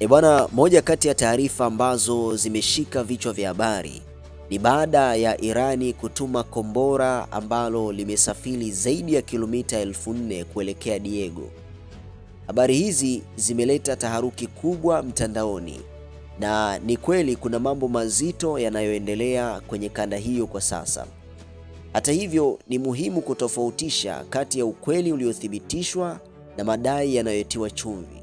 Bwana, moja kati ya taarifa ambazo zimeshika vichwa vya habari ni baada ya Irani kutuma kombora ambalo limesafiri zaidi ya kilomita 4,000 kuelekea Diego. Habari hizi zimeleta taharuki kubwa mtandaoni, na ni kweli kuna mambo mazito yanayoendelea kwenye kanda hiyo kwa sasa. Hata hivyo, ni muhimu kutofautisha kati ya ukweli uliothibitishwa na madai yanayotiwa chumvi.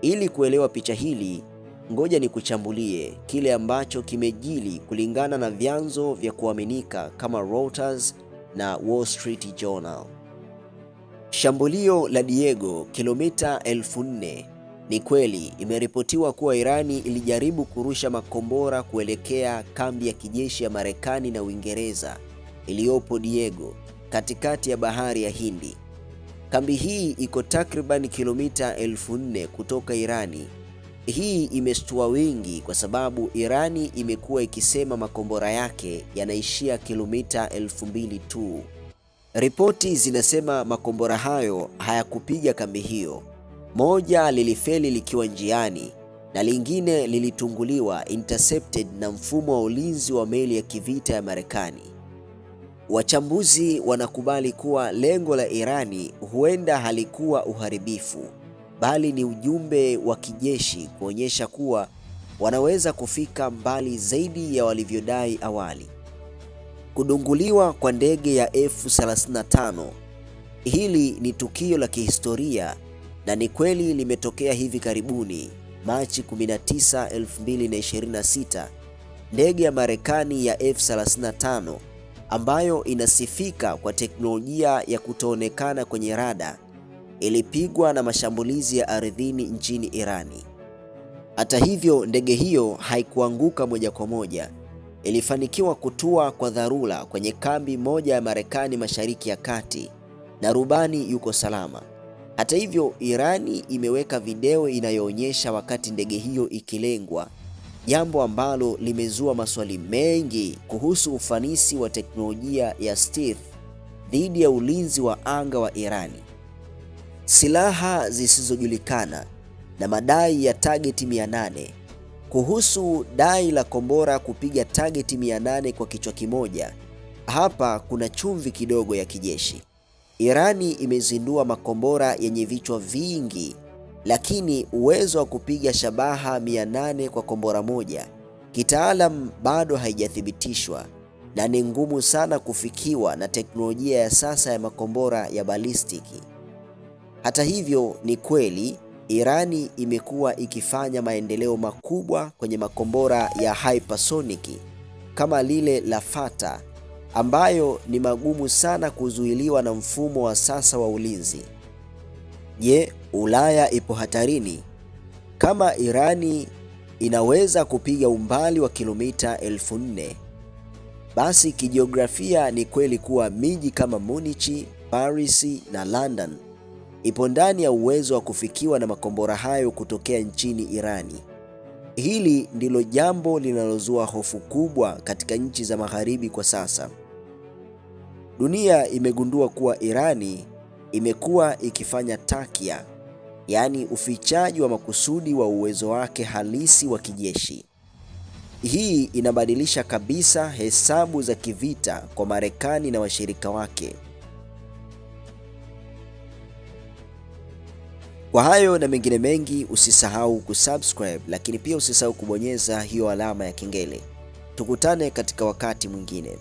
Ili kuelewa picha hili, ngoja nikuchambulie kile ambacho kimejili kulingana na vyanzo vya kuaminika kama Reuters na Wall Street Journal. Shambulio la Diego, kilomita 4,000. Ni kweli imeripotiwa kuwa Irani ilijaribu kurusha makombora kuelekea kambi ya kijeshi ya Marekani na Uingereza iliyopo Diego, katikati ya bahari ya Hindi. Kambi hii iko takriban kilomita 4,000 kutoka Irani. Hii imeshtua wengi kwa sababu Irani imekuwa ikisema makombora yake yanaishia kilomita 2,000 tu. Ripoti zinasema makombora hayo hayakupiga kambi hiyo. Moja lilifeli likiwa njiani na lingine lilitunguliwa intercepted na mfumo wa ulinzi wa meli ya kivita ya Marekani. Wachambuzi wanakubali kuwa lengo la Irani huenda halikuwa uharibifu, bali ni ujumbe wa kijeshi kuonyesha kuwa wanaweza kufika mbali zaidi ya walivyodai awali. Kudunguliwa kwa ndege ya F-35. Hili ni tukio la kihistoria na ni kweli limetokea hivi karibuni. Machi 19, 2026, ndege ya Marekani ya F-35 ambayo inasifika kwa teknolojia ya kutoonekana kwenye rada ilipigwa na mashambulizi ya ardhini nchini Irani. Hata hivyo, ndege hiyo haikuanguka moja kwa moja. Ilifanikiwa kutua kwa dharura kwenye kambi moja ya Marekani Mashariki ya Kati na rubani yuko salama. Hata hivyo, Irani imeweka video inayoonyesha wakati ndege hiyo ikilengwa, jambo ambalo limezua maswali mengi kuhusu ufanisi wa teknolojia ya stealth dhidi ya ulinzi wa anga wa Irani. Silaha zisizojulikana na madai ya target 800. Kuhusu dai la kombora kupiga target 800 kwa kichwa kimoja, hapa kuna chumvi kidogo ya kijeshi. Irani imezindua makombora yenye vichwa vingi, lakini uwezo wa kupiga shabaha 800 kwa kombora moja kitaalam bado haijathibitishwa na ni ngumu sana kufikiwa na teknolojia ya sasa ya makombora ya balistiki. Hata hivyo, ni kweli Irani imekuwa ikifanya maendeleo makubwa kwenye makombora ya hypersonic kama lile la Fata, ambayo ni magumu sana kuzuiliwa na mfumo wa sasa wa ulinzi. Je, Ulaya ipo hatarini? Kama Irani inaweza kupiga umbali wa kilomita 4,000, basi kijiografia ni kweli kuwa miji kama Munich, Paris na London ipo ndani ya uwezo wa kufikiwa na makombora hayo kutokea nchini Irani. Hili ndilo jambo linalozua hofu kubwa katika nchi za Magharibi kwa sasa. Dunia imegundua kuwa Irani imekuwa ikifanya takia, yaani ufichaji wa makusudi wa uwezo wake halisi wa kijeshi. Hii inabadilisha kabisa hesabu za kivita kwa Marekani na washirika wake. Kwa hayo na mengine mengi, usisahau kusubscribe, lakini pia usisahau kubonyeza hiyo alama ya kengele. Tukutane katika wakati mwingine.